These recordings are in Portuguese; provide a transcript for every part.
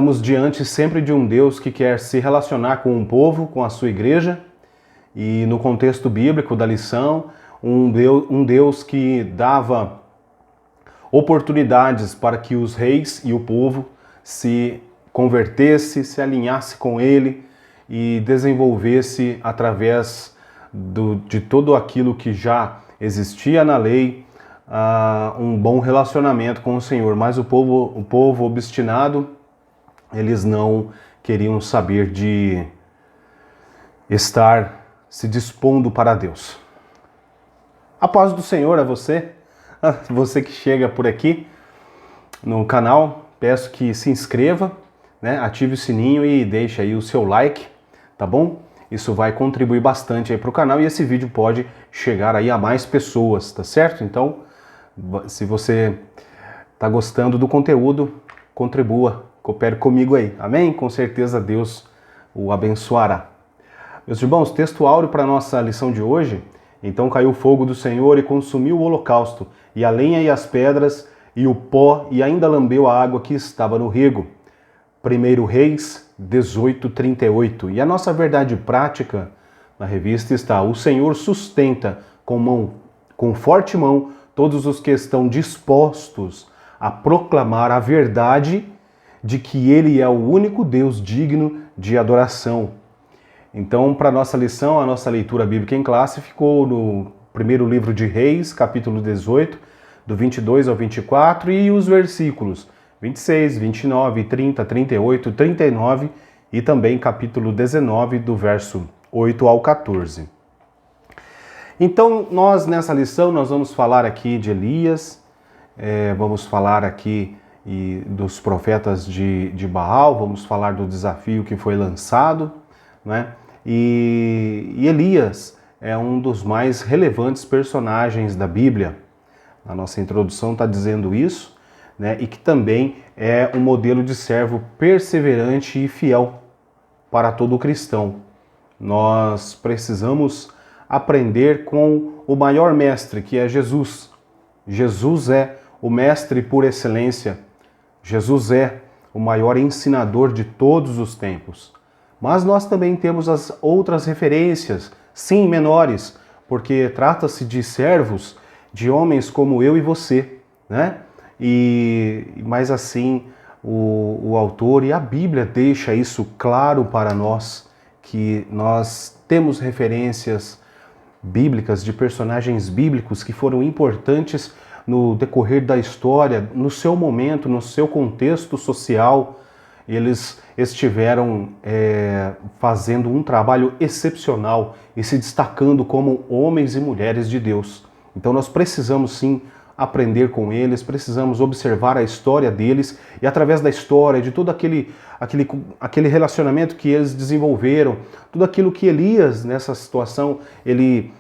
Estamos diante sempre de um Deus que quer se relacionar com um povo, com a sua igreja, e no contexto bíblico da lição, um Deus que dava oportunidades para que os reis e o povo se convertesse, se alinhasse com ele e desenvolvesse através de tudo aquilo que já existia na lei, um bom relacionamento com o Senhor. Mas o povo obstinado, eles não queriam saber de estar se dispondo para Deus. A paz do Senhor a você, você que chega por aqui no canal, peço que se inscreva, né? Ative o sininho e deixe aí o seu like, tá bom? Isso vai contribuir bastante aí para o canal e esse vídeo pode chegar aí a mais pessoas, tá certo? Então, se você tá gostando do conteúdo, contribua, coopere comigo aí, amém? Com certeza Deus o abençoará. Meus irmãos, texto áureo para a nossa lição de hoje. Então caiu o fogo do Senhor e consumiu o holocausto, e a lenha e as pedras, e o pó, e ainda lambeu a água que estava no rego. 1 Reis 18:38. E a nossa verdade prática na revista está: o Senhor sustenta com forte mão todos os que estão dispostos a proclamar a verdade de que Ele é o único Deus digno de adoração. Então, para a nossa lição, a nossa leitura bíblica em classe ficou no primeiro livro de Reis, capítulo 18, do 22 ao 24, e os versículos 26, 29, 30, 38, 39 e também capítulo 19, do verso 8 ao 14. Então, nessa lição, nós vamos falar aqui de Elias, vamos falar aqui dos profetas de Baal, vamos falar do desafio que foi lançado, né? E Elias é um dos mais relevantes personagens da Bíblia. A nossa introdução está dizendo isso, né? E que também é um modelo de servo perseverante e fiel para todo cristão. Nós precisamos aprender com o maior mestre, que é Jesus. Jesus é o mestre por excelência. Jesus é o maior ensinador de todos os tempos. Mas nós também temos as outras referências, sim, menores, porque trata-se de servos, de homens como eu e você, né? Mas assim, o autor e a Bíblia deixa isso claro para nós, que nós temos referências bíblicas de personagens bíblicos que foram importantes no decorrer da história, no seu momento, no seu contexto social. Eles estiveram fazendo um trabalho excepcional e se destacando como homens e mulheres de Deus. Então nós precisamos sim aprender com eles, precisamos observar a história deles e através da história, de todo aquele relacionamento que eles desenvolveram, tudo aquilo que Elias, nessa situação, ele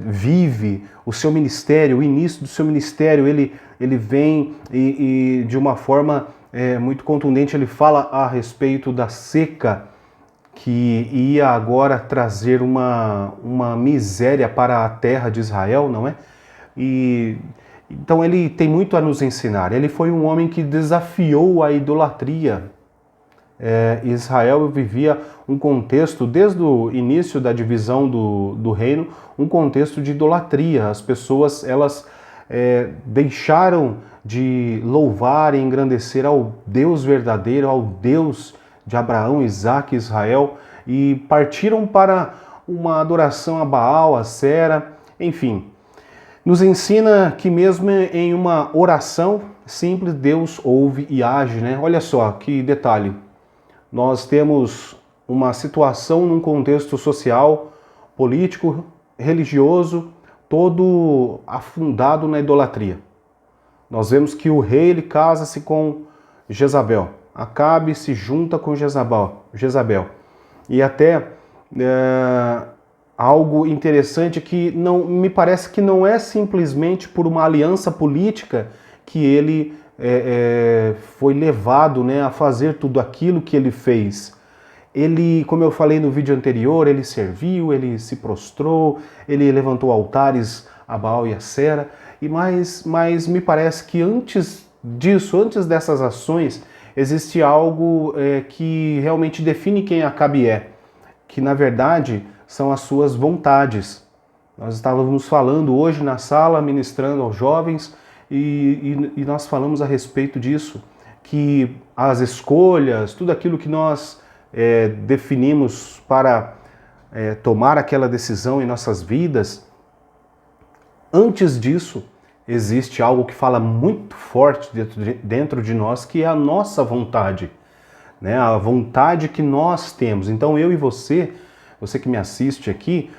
vive, o seu ministério, o início do seu ministério, ele vem e de uma forma muito contundente, ele fala a respeito da seca que ia agora trazer uma miséria para a terra de Israel, não é? Então ele tem muito a nos ensinar. Ele foi um homem que desafiou a idolatria. Israel vivia um contexto, desde o início da divisão do reino, um contexto de idolatria. As pessoas, elas deixaram de louvar e engrandecer ao Deus verdadeiro, ao Deus de Abraão, Isaque e Israel, e partiram para uma adoração a Baal, a Sera, enfim. Nos ensina que mesmo em uma oração simples, Deus ouve e age, né? Olha só que detalhe. Nós temos uma situação num contexto social, político, religioso, todo afundado na idolatria. Nós vemos que o rei ele casa-se com Jezabel. Acabe se junta com Jezabel. E até algo interessante que me parece que não é simplesmente por uma aliança política que ele foi levado, né, a fazer tudo aquilo que ele fez. Ele, como eu falei no vídeo anterior, ele serviu, ele se prostrou, ele levantou altares a Baal e a Sera, mas me parece que antes disso, antes dessas ações, existe algo que realmente define quem Acabe é, que na verdade são as suas vontades. Nós estávamos falando hoje na sala, ministrando aos jovens, e nós falamos a respeito disso, que as escolhas, tudo aquilo que nós definimos para tomar aquela decisão em nossas vidas, antes disso, existe algo que fala muito forte dentro de nós, que é a nossa vontade, né? A vontade que nós temos. Então eu e você que me assiste aqui,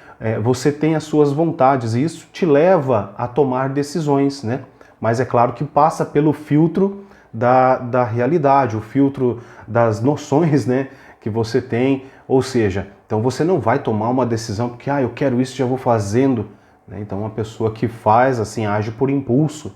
você tem as suas vontades e isso te leva a tomar decisões, né? Mas é claro que passa pelo filtro da realidade, o filtro das noções, né, que você tem. Ou seja, então você não vai tomar uma decisão porque eu quero isso, já vou fazendo. Então uma pessoa que faz assim, age por impulso.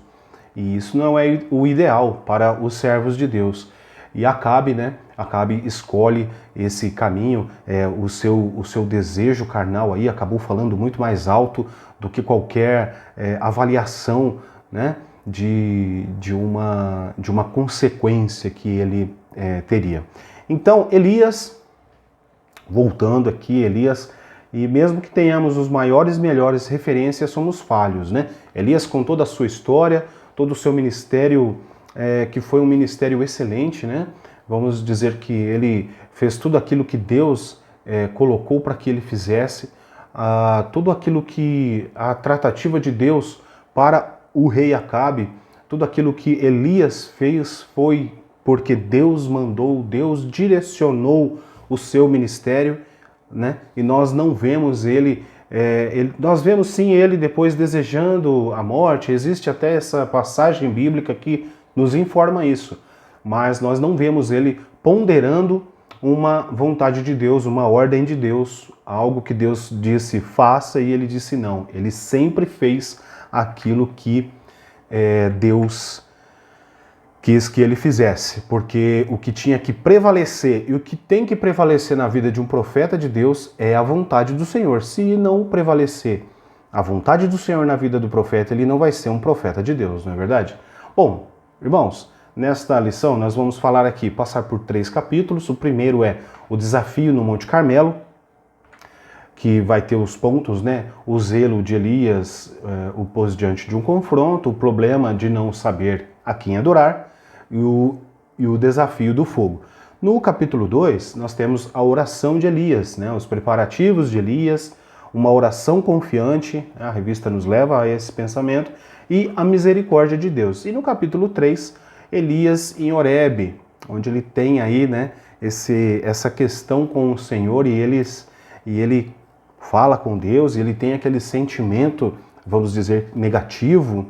E isso não é o ideal para os servos de Deus. E Acabe, né? Acabe escolhe esse caminho, o seu desejo carnal aí acabou falando muito mais alto do que qualquer avaliação, né, de uma consequência que ele teria. Então, Elias, voltando aqui, Elias, e mesmo que tenhamos os maiores e melhores referências, somos falhos, né? Elias, com toda a sua história, todo o seu ministério, que foi um ministério excelente, né? Vamos dizer que ele fez tudo aquilo que Deus colocou para que ele fizesse, tudo aquilo que a tratativa de Deus para o rei Acabe, tudo aquilo que Elias fez foi porque Deus mandou, Deus direcionou o seu ministério, né? E nós não vemos nós vemos sim ele depois desejando a morte. Existe até essa passagem bíblica que nos informa isso, mas nós não vemos ele ponderando uma vontade de Deus, uma ordem de Deus, algo que Deus disse faça e ele disse não. Ele sempre fez aquilo que Deus quis que ele fizesse, porque o que tinha que prevalecer e o que tem que prevalecer na vida de um profeta de Deus é a vontade do Senhor. Se não prevalecer a vontade do Senhor na vida do profeta, ele não vai ser um profeta de Deus, não é verdade? Bom, irmãos, nesta lição nós vamos falar aqui, passar por 3 capítulos. O primeiro é o desafio no Monte Carmelo, que vai ter os pontos, né? O zelo de Elias o pôs diante de um confronto, o problema de não saber a quem adorar e o desafio do fogo. No capítulo 2, nós temos a oração de Elias, né? Os preparativos de Elias, uma oração confiante, a revista nos leva a esse pensamento, e a misericórdia de Deus. E no capítulo 3, Elias em Horebe, onde ele tem aí, né, essa questão com o Senhor e ele fala com Deus e ele tem aquele sentimento, vamos dizer, negativo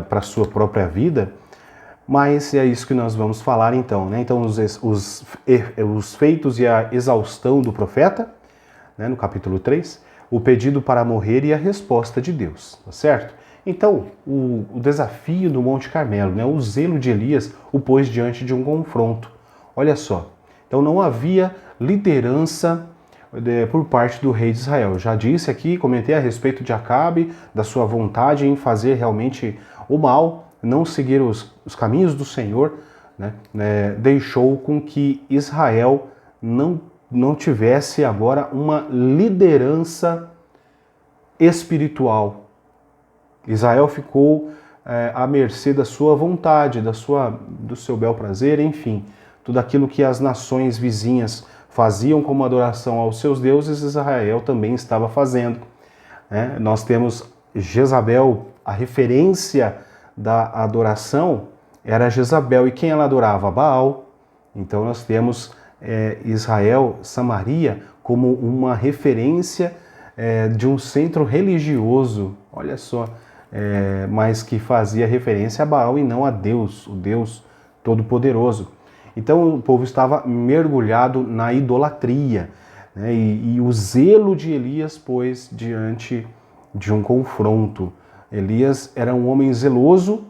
para a sua própria vida, mas é isso que nós vamos falar então, né? Então os feitos e a exaustão do profeta, né, no capítulo 3, o pedido para morrer e a resposta de Deus, tá certo? Então, o desafio do Monte Carmelo, né, o zelo de Elias o pôs diante de um confronto. Olha só, então não havia liderança por parte do rei de Israel. Já disse aqui, comentei a respeito de Acabe, da sua vontade em fazer realmente o mal, não seguir os caminhos do Senhor, né, deixou com que Israel não tivesse agora uma liderança espiritual. Israel ficou à mercê da sua vontade, do seu bel prazer, enfim, tudo aquilo que as nações vizinhas faziam como adoração aos seus deuses, Israel também estava fazendo. Nós temos Jezabel, a referência da adoração era Jezabel, e quem ela adorava? Baal. Então nós temos Israel, Samaria, como uma referência de um centro religioso, olha só, mas que fazia referência a Baal e não a Deus, o Deus Todo-Poderoso. Então o povo estava mergulhado na idolatria, né? E o zelo de Elias pôs diante de um confronto. Elias era um homem zeloso,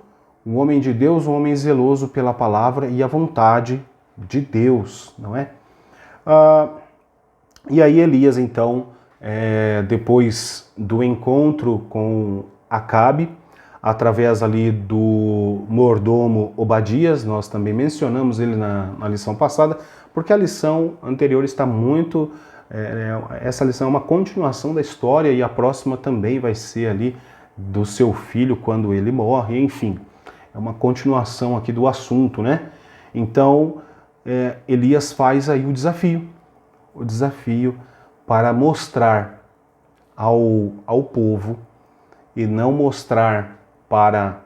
um homem de Deus, um homem zeloso pela palavra e a vontade de Deus, não é? E aí Elias, então, depois do encontro com Acabe, através ali do mordomo Obadias. Nós também mencionamos ele na lição passada, porque a lição anterior está muito... essa lição é uma continuação da história, e a próxima também vai ser ali do seu filho quando ele morre, enfim. É uma continuação aqui do assunto, né? Então, Elias faz aí o desafio para mostrar ao povo, e não mostrar para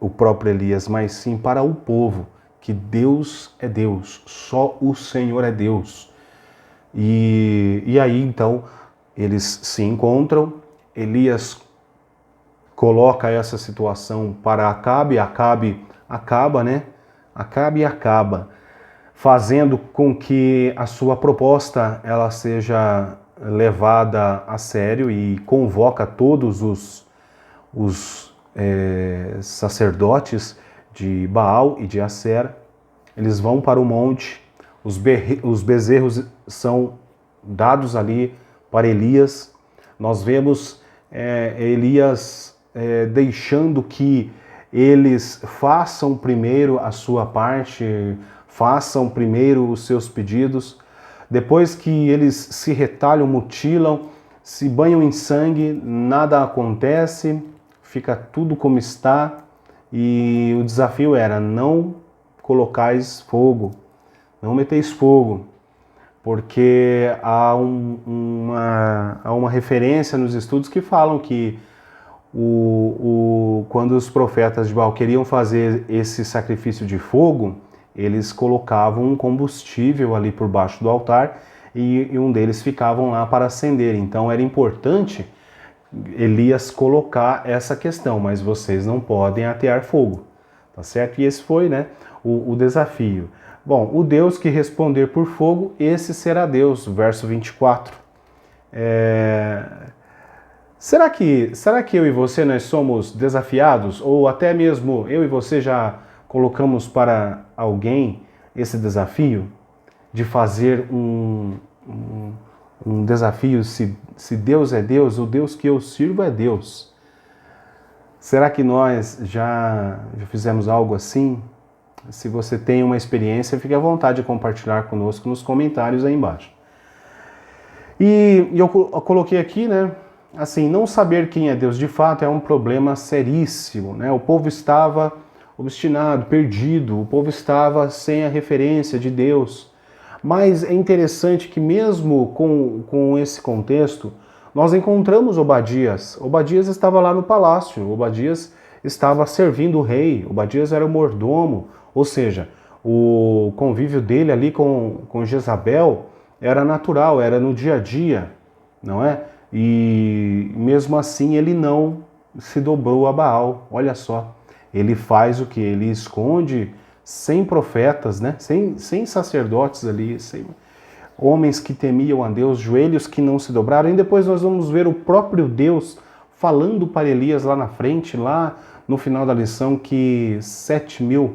o próprio Elias, mas sim para o povo, que Deus é Deus, só o Senhor é Deus. E aí então eles se encontram, Elias coloca essa situação para Acabe, Acabe acaba, né? Acabe acaba fazendo com que a sua proposta ela seja levada a sério, e convoca todos os sacerdotes de Baal e de Acera. Eles vão para o monte, os bezerros são dados ali para Elias. Nós vemos Elias deixando que eles façam primeiro a sua parte, façam primeiro os seus pedidos. Depois que eles se retalham, mutilam, se banham em sangue, nada acontece, fica tudo como está. E o desafio era: não colocais fogo, não meteis fogo, porque há uma referência nos estudos que falam que quando os profetas de Baal queriam fazer esse sacrifício de fogo, eles colocavam um combustível ali por baixo do altar, e um deles ficavam lá para acender. Então era importante Elias colocar essa questão: mas vocês não podem atear fogo, tá certo? E esse foi, né, o desafio. Bom, o Deus que responder por fogo, esse será Deus, verso 24. Será que eu e você nós somos desafiados? Ou até mesmo eu e você já colocamos para alguém esse desafio de fazer um desafio? Se Deus é Deus, o Deus que eu sirvo é Deus. Será que nós já fizemos algo assim? Se você tem uma experiência, fique à vontade de compartilhar conosco nos comentários aí embaixo. E eu coloquei aqui, né? Assim, não saber quem é Deus de fato é um problema seríssimo, né? O povo estava obstinado, perdido, o povo estava sem a referência de Deus. Mas é interessante que mesmo com esse contexto, nós encontramos Obadias. Obadias estava lá no palácio, Obadias estava servindo o rei, Obadias era o mordomo, ou seja, o convívio dele ali com Jezabel era natural, era no dia a dia, não é? E mesmo assim ele não se dobrou a Baal. Olha só, ele faz o que? Ele esconde 100 profetas, né? 100 sacerdotes ali, 100 homens que temiam a Deus, joelhos que não se dobraram. E depois nós vamos ver o próprio Deus falando para Elias lá na frente, lá no final da lição, que 7.000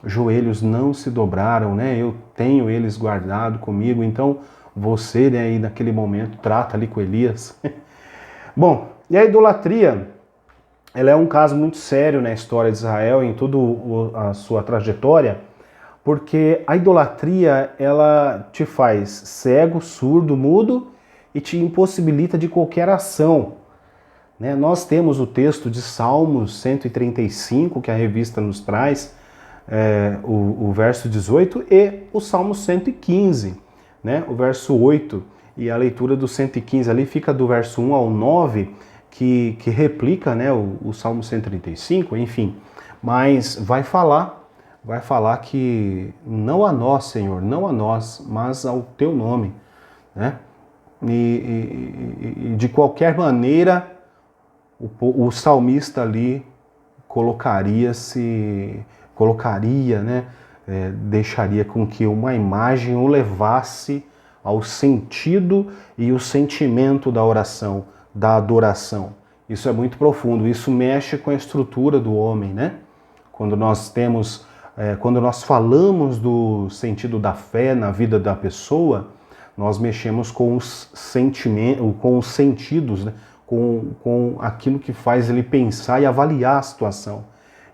joelhos não se dobraram, né? Eu tenho eles guardado comigo. Então você, né, aí naquele momento trata ali com Elias. Bom, e a idolatria, ela é um caso muito sério na história de Israel, em toda a sua trajetória, porque a idolatria, ela te faz cego, surdo, mudo e te impossibilita de qualquer ação, né? Nós temos o texto de Salmos 135, que a revista nos traz, o verso 18, e o Salmo 115, né? O verso 8, e a leitura do 115 ali fica do verso 1 ao 9, que replica, né, o Salmo 135, enfim. Mas vai falar que não a nós, Senhor, não a nós, mas ao teu nome, né? E de qualquer maneira, o salmista ali colocaria, né, deixaria com que uma imagem o levasse ao sentido e o sentimento da oração, da adoração. Isso é muito profundo, isso mexe com a estrutura do homem, né? Quando nós falamos do sentido da fé na vida da pessoa, nós mexemos com os sentimentos, com os sentidos, né? com aquilo que faz ele pensar e avaliar a situação,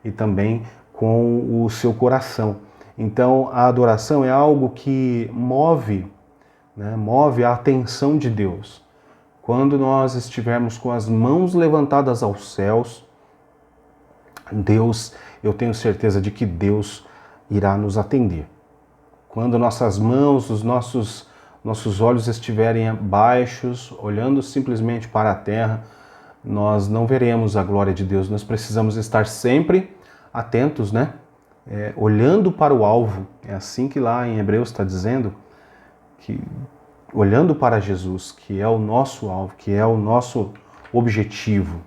e também com o seu coração. Então, a adoração é algo que move, né, move a atenção de Deus. Quando nós estivermos com as mãos levantadas aos céus, Deus, eu tenho certeza de que Deus irá nos atender. Quando nossas mãos, os nossos olhos estiverem baixos, olhando simplesmente para a terra, nós não veremos a glória de Deus. Nós precisamos estar sempre atentos, né? Olhando para o alvo. É assim que lá em Hebreus está dizendo, que olhando para Jesus, que é o nosso alvo, que é o nosso objetivo.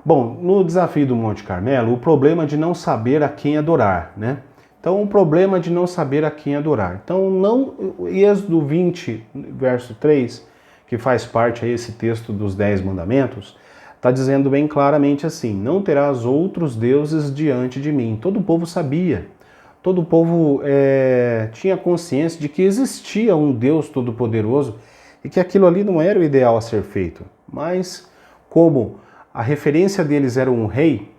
Bom, no desafio do Monte Carmelo, o problema de não saber a quem adorar, né? Então, o problema de não saber a quem adorar. Então, Êxodo 20, verso 3, que faz parte aí esse texto dos 10 mandamentos, está dizendo bem claramente assim: não terás outros deuses diante de mim. Todo o povo sabia, todo o povo tinha consciência de que existia um Deus todo-poderoso e que aquilo ali não era o ideal a ser feito. Mas, como a referência deles era um rei,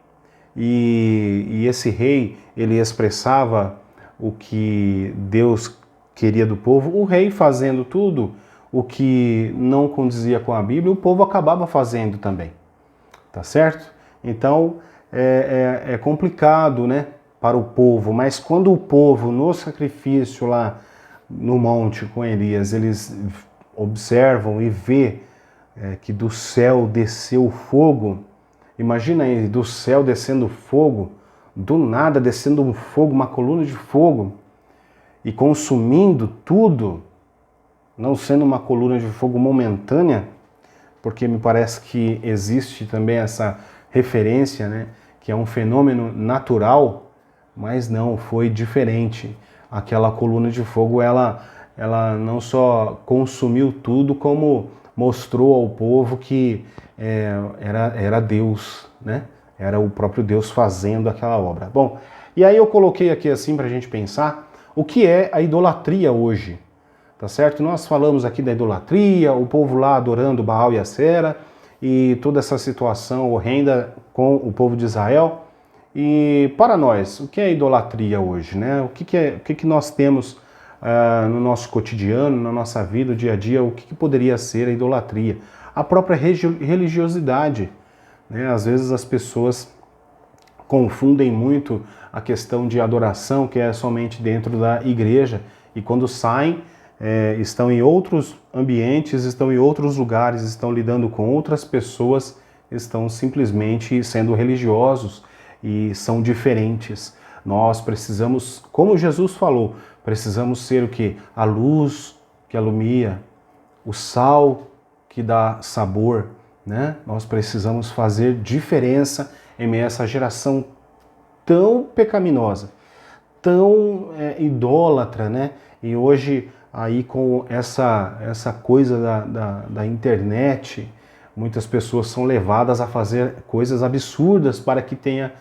e esse rei, ele expressava o que Deus queria do povo, o rei fazendo tudo o que não condizia com a Bíblia, o povo acabava fazendo também, tá certo? Então, é complicado, né, para o povo, mas quando o povo, no sacrifício lá no monte com Elias, eles observam e vê que do céu desceu fogo. Imagina aí, do céu descendo fogo, do nada descendo um fogo, uma coluna de fogo, e consumindo tudo, não sendo uma coluna de fogo momentânea, porque me parece que existe também essa referência, né, que é um fenômeno natural, mas não, foi diferente. Aquela coluna de fogo, ela não só consumiu tudo, como mostrou ao povo que era Deus, né? Era o próprio Deus fazendo aquela obra. Bom, e aí eu coloquei aqui assim para a gente pensar o que é a idolatria hoje, tá certo? Nós falamos aqui da idolatria, o povo lá adorando Baal e Acera, e toda essa situação horrenda com o povo de Israel. E para nós, o que é idolatria hoje, né? O que nós temos no nosso cotidiano, na nossa vida, dia a dia, o que poderia ser a idolatria? A própria religiosidade, né? Às vezes as pessoas confundem muito a questão de adoração, que é somente dentro da igreja, e quando saem, estão em outros ambientes, estão em outros lugares, estão lidando com outras pessoas, estão simplesmente sendo religiosos e são diferentes. Nós precisamos, como Jesus falou, precisamos ser o quê? A luz que alumia, o sal que dá sabor, né? Nós precisamos fazer diferença em meio a essa geração tão pecaminosa, tão idólatra, né? E hoje, aí com essa coisa da internet, muitas pessoas são levadas a fazer coisas absurdas para que tenha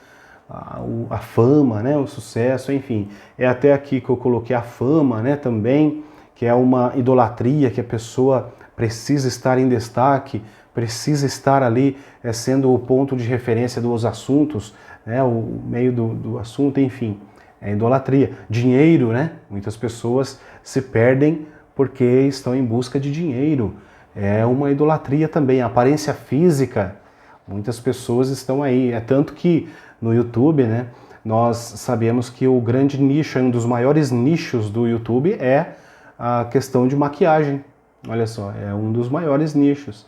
a fama, né, o sucesso, enfim. É até aqui que eu coloquei a fama, né, também, que é uma idolatria, que a pessoa precisa estar em destaque, precisa estar ali sendo o ponto de referência dos assuntos, né, o meio do assunto, enfim. É idolatria. Dinheiro, né? Muitas pessoas se perdem porque estão em busca de dinheiro. É uma idolatria também. A aparência física, muitas pessoas estão aí. É tanto que no YouTube, né, nós sabemos que o grande nicho, um dos maiores nichos do YouTube é a questão de maquiagem. Olha só, é um dos maiores nichos.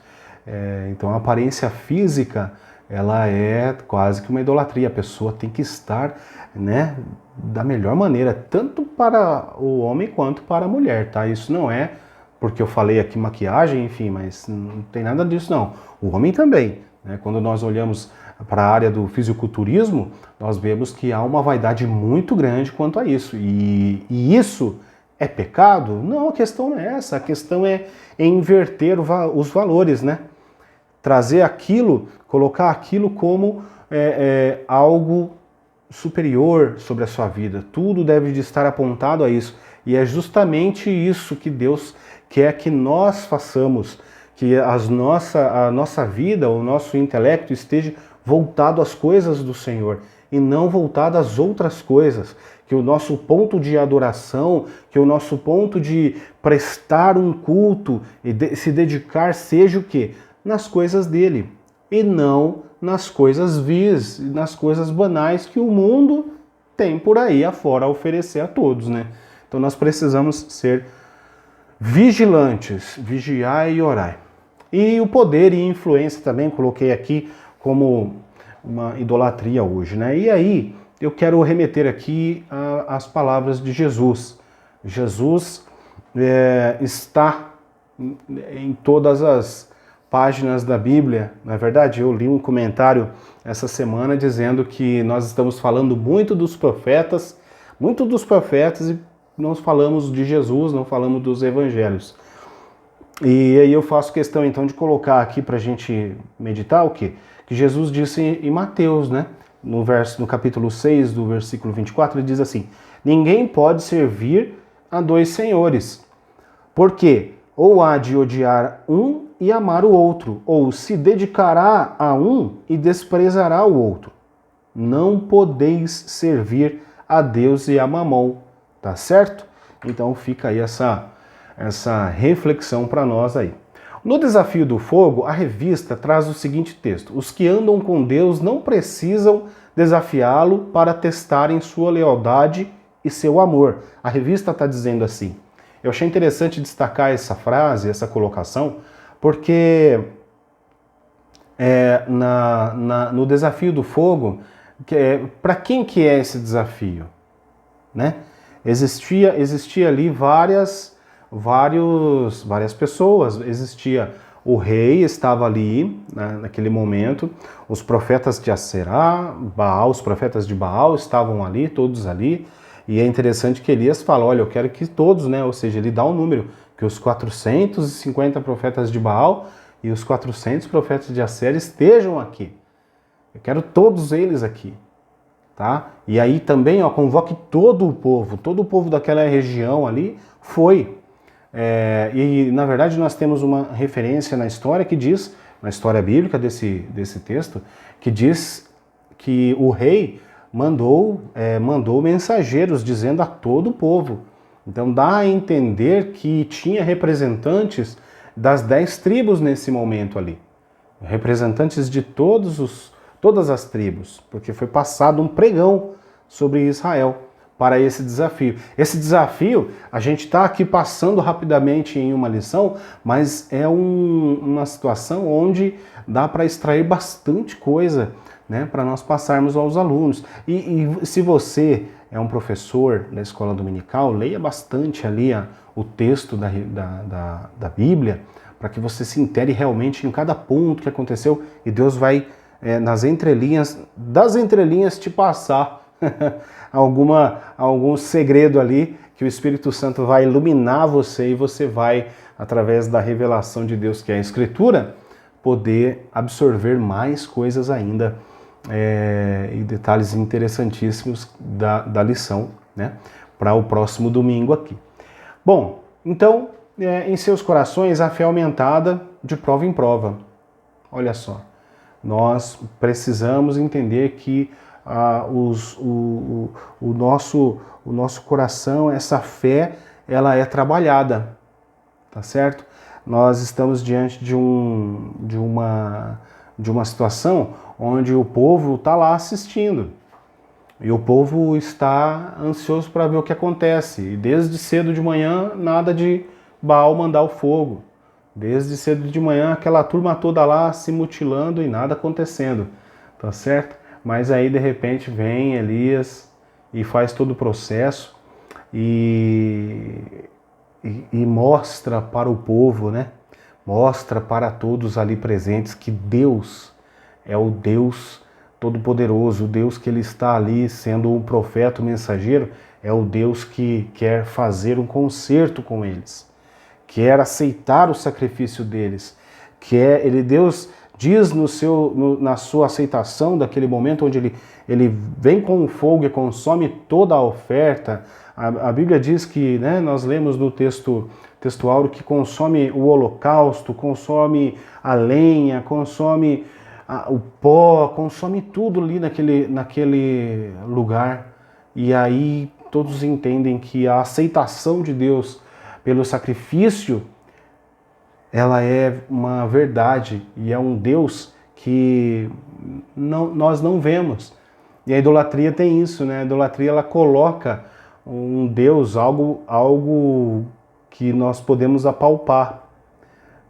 Então a aparência física, ela é quase que uma idolatria. A pessoa tem que estar, né, da melhor maneira, tanto para o homem quanto para a mulher, tá? Isso não é porque eu falei aqui maquiagem, enfim, mas não tem nada disso não. O homem também, né? Quando nós olhamos para a área do fisiculturismo, nós vemos que há uma vaidade muito grande quanto a isso. E isso é pecado? Não, a questão não é essa. A questão é inverter os valores, né? Trazer aquilo, colocar aquilo como algo superior sobre a sua vida. Tudo deve de estar apontado a isso. E é justamente isso que Deus quer que nós façamos, que a nossa vida, o nosso intelecto esteja voltado às coisas do Senhor e não voltado às outras coisas. Que o nosso ponto de adoração, que o nosso ponto de prestar um culto e se dedicar seja o quê? Nas coisas dele e não nas coisas vis, nas coisas banais que o mundo tem por aí afora a oferecer a todos, né? Então nós precisamos ser vigilantes, vigiai e orai. E o poder e influência também coloquei aqui como uma idolatria hoje, né? E aí eu quero remeter aqui às palavras de Jesus. Jesus está em todas as páginas da Bíblia. Na verdade, eu li um comentário essa semana dizendo que nós estamos falando muito dos profetas e não falamos de Jesus, não falamos dos evangelhos. E aí eu faço questão então de colocar aqui para a gente meditar o quê? Que Jesus disse em Mateus, né? No capítulo 6, do versículo 24, ele diz assim: ninguém pode servir a dois senhores, porque ou há de odiar um e amar o outro, ou se dedicará a um e desprezará o outro. Não podeis servir a Deus e a Mamon, tá certo? Então fica aí essa reflexão para nós aí. No Desafio do Fogo, a revista traz o seguinte texto: os que andam com Deus não precisam desafiá-lo para testarem sua lealdade e seu amor. A revista está dizendo assim. Eu achei interessante destacar essa frase, essa colocação, porque no Desafio do Fogo, para quem que é esse desafio? Né? Existia ali várias pessoas. Existia o rei, estava ali, né, naquele momento, os profetas de Aserá, Baal, os profetas de Baal estavam ali, todos ali. E é interessante que Elias fala, olha, eu quero que todos, né, ou seja, ele dá um número, que os 450 profetas de Baal e os 400 profetas de Asera estejam aqui. Eu quero todos eles aqui. Tá? E aí também, ó, convoque todo o povo daquela região ali foi. E na verdade nós temos uma referência na história que diz, na história bíblica desse texto, que diz que o rei mandou mensageiros dizendo a todo o povo. Então dá a entender que tinha representantes das 10 tribos nesse momento ali. Representantes de todas as tribos, porque foi passado um pregão sobre Israel para esse desafio. Esse desafio, a gente está aqui passando rapidamente em uma lição, mas é uma situação onde dá para extrair bastante coisa, né, para nós passarmos aos alunos. E se você é um professor da escola dominical, leia bastante ali o texto da Bíblia, para que você se intere realmente em cada ponto que aconteceu, e Deus vai nas entrelinhas, das entrelinhas te passar algum segredo ali que o Espírito Santo vai iluminar você e você vai, através da revelação de Deus, que é a Escritura, poder absorver mais coisas ainda e detalhes interessantíssimos da lição, né, para o próximo domingo aqui. Bom, então, em seus corações a fé aumentada de prova em prova. Olha só. Nós precisamos entender que o nosso coração, essa fé, ela é trabalhada, tá certo? Nós estamos diante de uma situação onde o povo está lá assistindo e o povo está ansioso para ver o que acontece. E desde cedo de manhã, nada de Baal mandar o fogo. Desde cedo de manhã, aquela turma toda lá se mutilando e nada acontecendo, tá certo? Mas aí, de repente, vem Elias e faz todo o processo e mostra para o povo, né? Mostra para todos ali presentes que Deus é o Deus Todo-Poderoso, o Deus que ele está ali sendo um profeta, um mensageiro, é o Deus que quer fazer um concerto com eles. Quer aceitar o sacrifício deles, Deus diz na sua aceitação daquele momento onde ele vem com o fogo e consome toda a oferta. A Bíblia diz que, né, nós lemos no texto áureo, que consome o holocausto, consome a lenha, consome o pó, consome tudo ali naquele lugar. E aí todos entendem que a aceitação de Deus pelo sacrifício, ela é uma verdade e é um Deus que nós não vemos. E a idolatria tem isso, né? A idolatria, ela coloca um Deus, algo que nós podemos apalpar,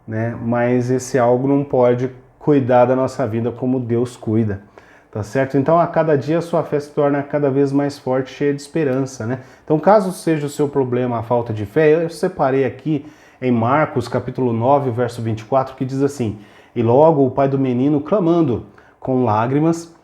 né? Mas esse algo não pode cuidar da nossa vida como Deus cuida, tá certo? Então, a cada dia a sua fé se torna cada vez mais forte, cheia de esperança, né? Então, caso seja o seu problema a falta de fé, eu separei aqui em Marcos, capítulo 9, verso 24, que diz assim: E logo o pai do menino, clamando com lágrimas,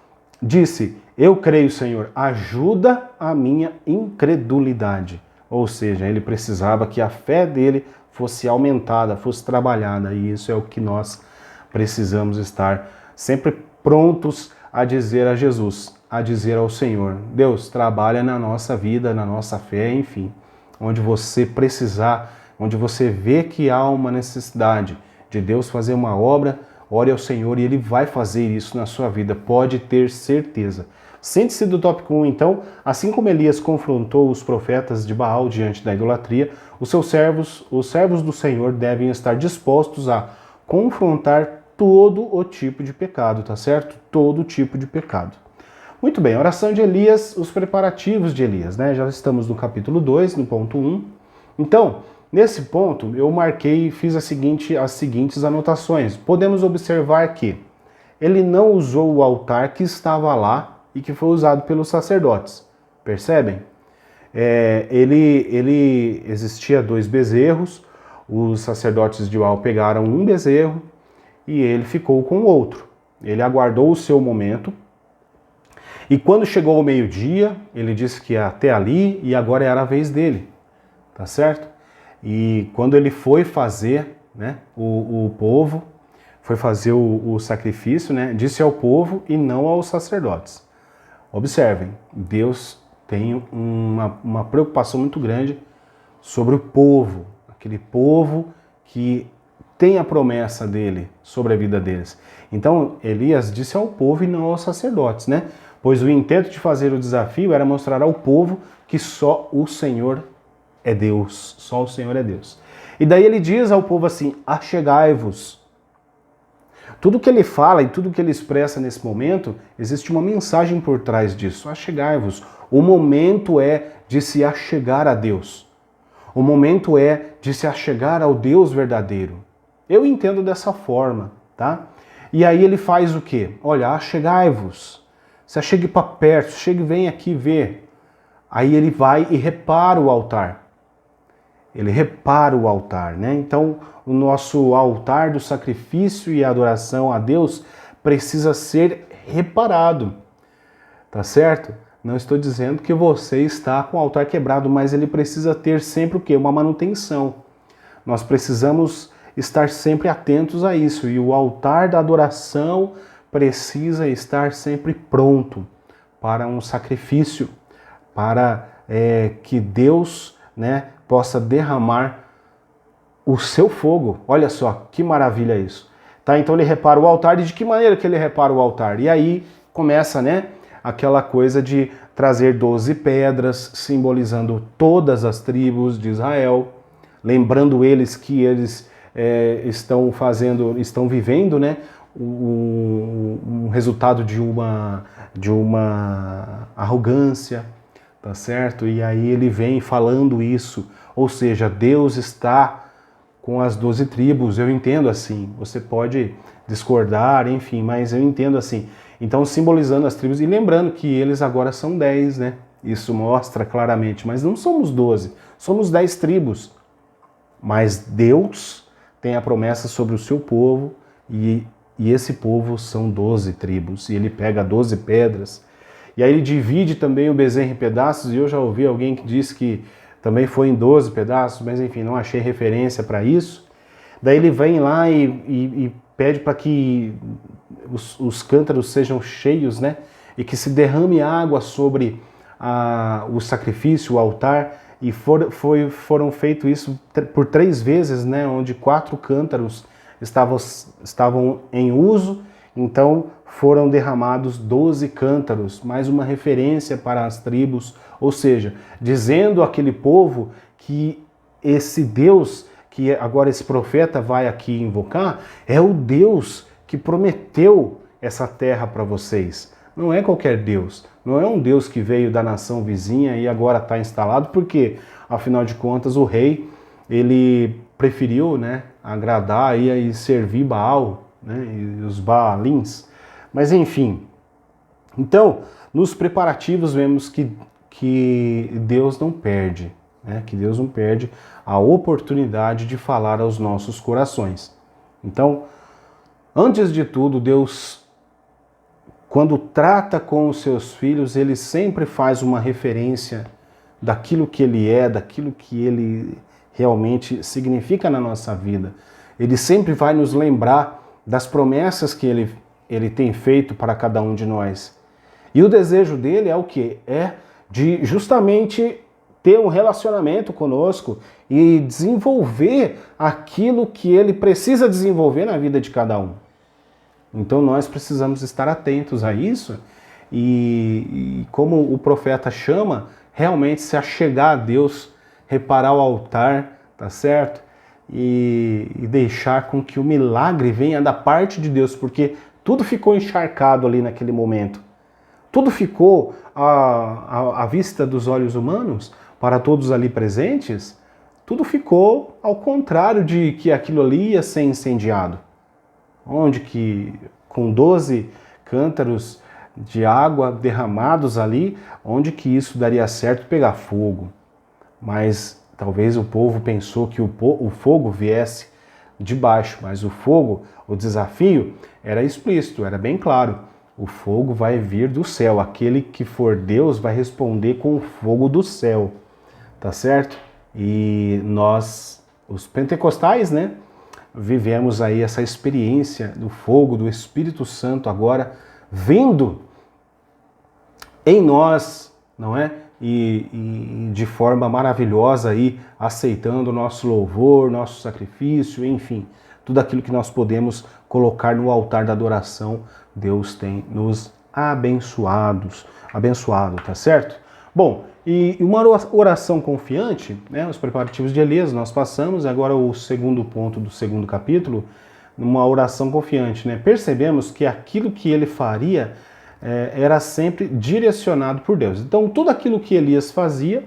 disse: Eu creio, Senhor, ajuda a minha incredulidade. Ou seja, ele precisava que a fé dele fosse aumentada, fosse trabalhada, e isso é o que nós precisamos estar sempre prontos a dizer a Jesus, a dizer ao Senhor: Deus, trabalha na nossa vida, na nossa fé, enfim, onde você precisar, onde você vê que há uma necessidade de Deus fazer uma obra, ore ao Senhor e Ele vai fazer isso na sua vida, pode ter certeza. Sente-se do tópico 1, então. Assim como Elias confrontou os profetas de Baal diante da idolatria, os servos do Senhor devem estar dispostos a confrontar todo o tipo de pecado, tá certo? Todo tipo de pecado. Muito bem, a oração de Elias, os preparativos de Elias, né? Já estamos no capítulo 2, no ponto 1. Então, nesse ponto, eu marquei e fiz as seguintes anotações. Podemos observar que ele não usou o altar que estava lá e que foi usado pelos sacerdotes. Percebem? Existia 2 bezerros, os sacerdotes de Baal pegaram um bezerro e ele ficou com o outro. Ele aguardou o seu momento e quando chegou o meio-dia, ele disse que ia até ali e agora era a vez dele, tá certo? E quando ele foi fazer, né, o povo, foi fazer o sacrifício, né, disse ao povo e não aos sacerdotes. Observem, Deus tem uma preocupação muito grande sobre o povo, aquele povo que tem a promessa dele sobre a vida deles. Então, Elias disse ao povo e não aos sacerdotes, né? Pois o intento de fazer o desafio era mostrar ao povo que só o Senhor é Deus, só o Senhor é Deus. E daí ele diz ao povo assim: achegai-vos. Tudo que ele fala e tudo que ele expressa nesse momento, existe uma mensagem por trás disso. Achegai-vos. O momento é de se achegar a Deus. O momento é de se achegar ao Deus verdadeiro. Eu entendo dessa forma, tá? E aí ele faz o quê? Olha, achegai-vos. Se achegue para perto, chegue, vem aqui ver. Aí ele vai e repara o altar. Ele repara o altar, né? Então, o nosso altar do sacrifício e adoração a Deus precisa ser reparado, tá certo? Não estou dizendo que você está com o altar quebrado, mas ele precisa ter sempre o quê? Uma manutenção. Nós precisamos estar sempre atentos a isso, e o altar da adoração precisa estar sempre pronto para um sacrifício, para que Deus, né, possa derramar o seu fogo. Olha só, que maravilha isso. Tá? Então ele repara o altar, e de que maneira que ele repara o altar? E aí começa, né, aquela coisa de trazer 12 pedras, simbolizando todas as tribos de Israel, lembrando eles que eles estão vivendo, né, um resultado de uma arrogância, tá certo? E aí ele vem falando isso, ou seja, Deus está com as 12 tribos, eu entendo assim, você pode discordar, enfim, mas eu entendo assim. Então, simbolizando as tribos e lembrando que eles agora são 10, né? Isso mostra claramente, mas não somos 12, somos 10 tribos. Mas Deus tem a promessa sobre o seu povo e esse povo são 12 tribos. E ele pega 12 pedras e aí ele divide também o bezerro em pedaços, e eu já ouvi alguém que disse que também foi em 12 pedaços, mas enfim, não achei referência para isso. Daí ele vem lá e pede para que os cântaros sejam cheios, né? E que se derrame água sobre o sacrifício, o altar. E foram feito isso por 3 vezes, né? Onde 4 cântaros estavam em uso. Então foram derramados 12 cântaros, mais uma referência para as tribos, ou seja, dizendo àquele povo que esse Deus, que agora esse profeta vai aqui invocar, é o Deus que prometeu essa terra para vocês. Não é qualquer Deus, não é um Deus que veio da nação vizinha e agora está instalado, porque, afinal de contas, o rei, ele preferiu, né, agradar e servir Baal, né, e os Baalins. Mas enfim, então, nos preparativos vemos que Deus não perde, né, que Deus não perde a oportunidade de falar aos nossos corações. Então, antes de tudo, Deus, quando trata com os seus filhos, ele sempre faz uma referência daquilo que ele é, daquilo que ele realmente significa na nossa vida. Ele sempre vai nos lembrar das promessas que ele tem feito para cada um de nós. E o desejo dele é o quê? É de justamente ter um relacionamento conosco e desenvolver aquilo que ele precisa desenvolver na vida de cada um. Então nós precisamos estar atentos a isso e como o profeta chama, realmente se achegar a Deus, reparar o altar, tá certo? E deixar com que o milagre venha da parte de Deus, porque tudo ficou encharcado ali naquele momento. Tudo ficou à vista dos olhos humanos, para todos ali presentes, tudo ficou ao contrário de que aquilo ali ia ser incendiado. Onde que com 12 cântaros de água derramados ali, onde que isso daria certo pegar fogo. Mas talvez o povo pensou que o fogo viesse de baixo, mas o fogo, o desafio era explícito, era bem claro. O fogo vai vir do céu, aquele que for Deus vai responder com o fogo do céu, tá certo? E nós, os pentecostais, né, vivemos aí essa experiência do fogo, do Espírito Santo agora vindo em nós, não é? E de forma maravilhosa aí, aceitando o nosso louvor, nosso sacrifício, enfim, tudo aquilo que nós podemos colocar no altar da adoração, Deus tem nos abençoado, tá certo? Bom, e uma oração confiante, né, os preparativos de Elias, nós passamos, agora o segundo ponto do segundo capítulo, uma oração confiante, né? Percebemos que aquilo que ele faria era sempre direcionado por Deus. Então, tudo aquilo que Elias fazia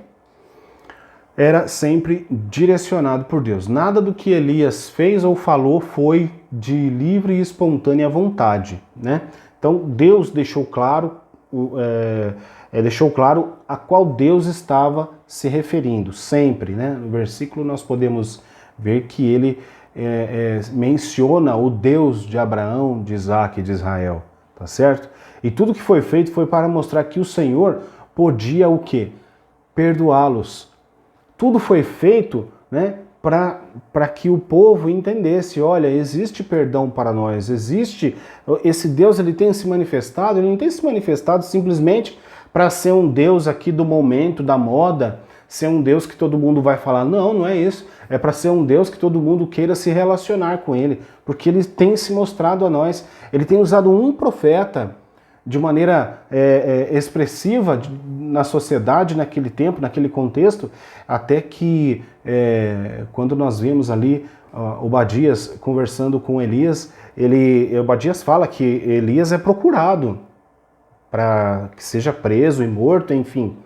era sempre direcionado por Deus. Nada do que Elias fez ou falou foi de livre e espontânea vontade, né? Então, Deus deixou claro a qual Deus estava se referindo, sempre, né? No versículo nós podemos ver que ele menciona o Deus de Abraão, de Isaac e de Israel, tá certo? E tudo que foi feito foi para mostrar que o Senhor podia o quê? Perdoá-los. Tudo foi feito, né, para que o povo entendesse, olha, existe perdão para nós, existe, esse Deus ele tem se manifestado, ele não tem se manifestado simplesmente para ser um Deus aqui do momento, da moda, ser um Deus que todo mundo vai falar, não é isso, é para ser um Deus que todo mundo queira se relacionar com ele, porque ele tem se mostrado a nós, ele tem usado um profeta de maneira expressiva na sociedade, naquele tempo, naquele contexto, até que quando nós vimos ali Obadias conversando com Elias, Obadias fala que Elias é procurado para que seja preso e morto, enfim.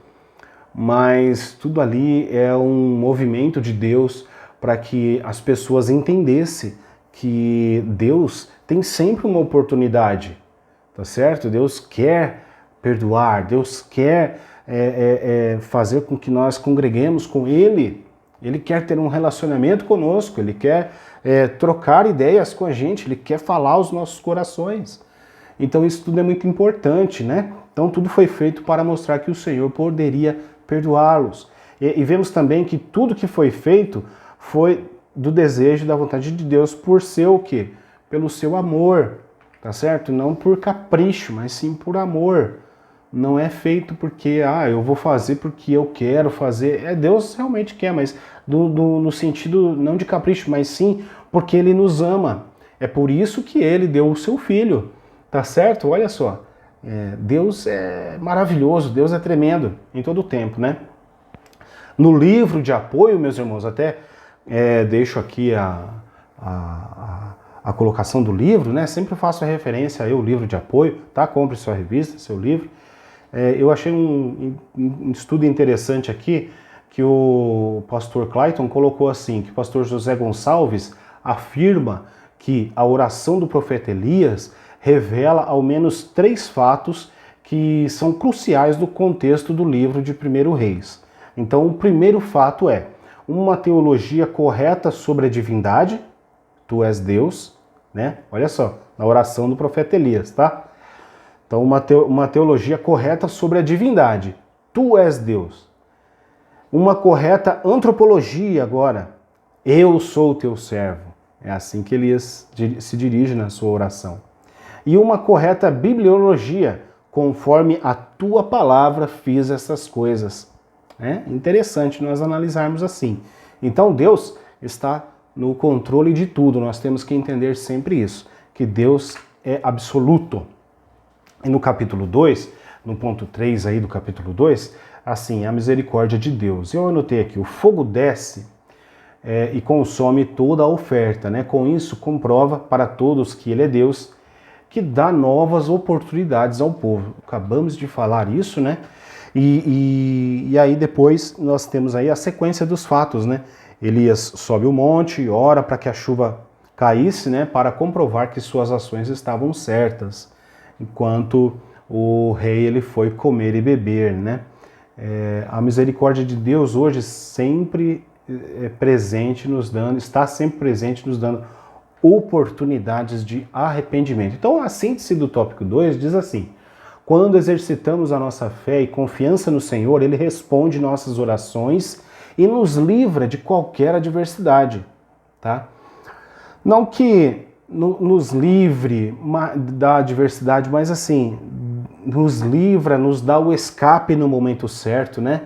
Mas tudo ali é um movimento de Deus para que as pessoas entendessem que Deus tem sempre uma oportunidade. Tá certo? Deus quer perdoar, Deus quer fazer com que nós congreguemos com Ele. Ele quer ter um relacionamento conosco, Ele quer trocar ideias com a gente, Ele quer falar aos nossos corações. Então isso tudo é muito importante, né? Então tudo foi feito para mostrar que o Senhor poderia perdoá-los. E vemos também que tudo que foi feito foi do desejo e da vontade de Deus por ser o quê? pelo seu amor, tá certo? Não por capricho, mas sim por amor. Não é feito porque, eu vou fazer porque eu quero fazer. Deus realmente quer, mas no sentido não de capricho, mas sim porque Ele nos ama. É por isso que Ele deu o seu Filho, tá certo? Olha só, Deus é maravilhoso, Deus é tremendo em todo o tempo, né? No livro de apoio, meus irmãos, até deixo aqui a colocação do livro, né? Sempre faço a referência aí ao livro de apoio, tá? Compre sua revista, seu livro. Eu achei um estudo interessante aqui que o pastor Clayton colocou assim, que o pastor José Gonçalves afirma que a oração do profeta Elias revela ao menos 3 fatos que são cruciais do contexto do livro de 1 Reis. Então, o primeiro fato é uma teologia correta sobre a divindade, tu és Deus, né? Olha só, na oração do profeta Elias, tá? Então, uma teologia correta sobre a divindade. Tu és Deus. Uma correta antropologia agora. Eu sou o teu servo. É assim que Elias se dirige na sua oração. E uma correta bibliologia. Conforme a tua palavra fiz essas coisas. É interessante nós analisarmos assim. Então, Deus está no controle de tudo. Nós temos que entender sempre isso. Que Deus é absoluto. E no capítulo 2, no ponto 3 aí do capítulo 2, assim, a misericórdia de Deus. Eu anotei aqui, o fogo desce e consome toda a oferta, né? Com isso, comprova para todos que Ele é Deus, que dá novas oportunidades ao povo. Acabamos de falar isso, né? E aí depois nós temos aí a sequência dos fatos, né? Elias sobe o monte, ora para que a chuva caísse, né? Para comprovar que suas ações estavam certas. Enquanto o rei ele foi comer e beber, né? A misericórdia de Deus hoje sempre presente nos dando, está sempre presente nos dando oportunidades de arrependimento. Então a síntese do tópico 2 diz assim: quando exercitamos a nossa fé e confiança no Senhor, Ele responde nossas orações e nos livra de qualquer adversidade, tá? Não que nos livre da adversidade, mas assim, nos livra, nos dá o escape no momento certo, né?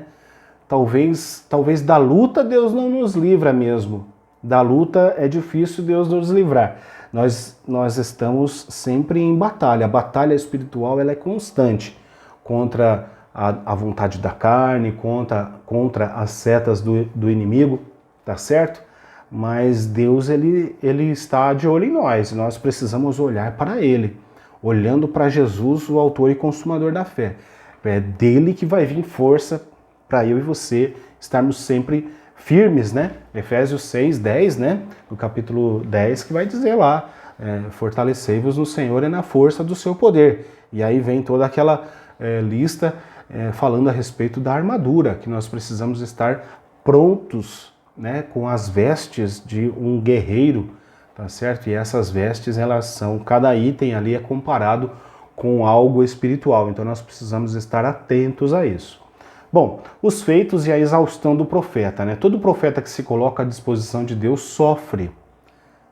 Talvez da luta Deus não nos livra mesmo. Da luta é difícil Deus nos livrar. Nós estamos sempre em batalha. A batalha espiritual ela é constante contra a vontade da carne, contra as setas do inimigo, tá certo? Mas Deus ele está de olho em nós. Nós precisamos olhar para Ele, olhando para Jesus, o autor e consumador da fé. É dele que vai vir força para eu e você estarmos sempre firmes, né? Efésios 6:10, né? No capítulo 10, que vai dizer lá, fortalecei-vos no Senhor e na força do seu poder. E aí vem toda aquela lista falando a respeito da armadura, que nós precisamos estar prontos, né? Com as vestes de um guerreiro, tá certo? E essas vestes, elas são, cada item ali é comparado com algo espiritual, então nós precisamos estar atentos a isso. Bom, os feitos e a exaustão do profeta, né? Todo profeta que se coloca à disposição de Deus sofre,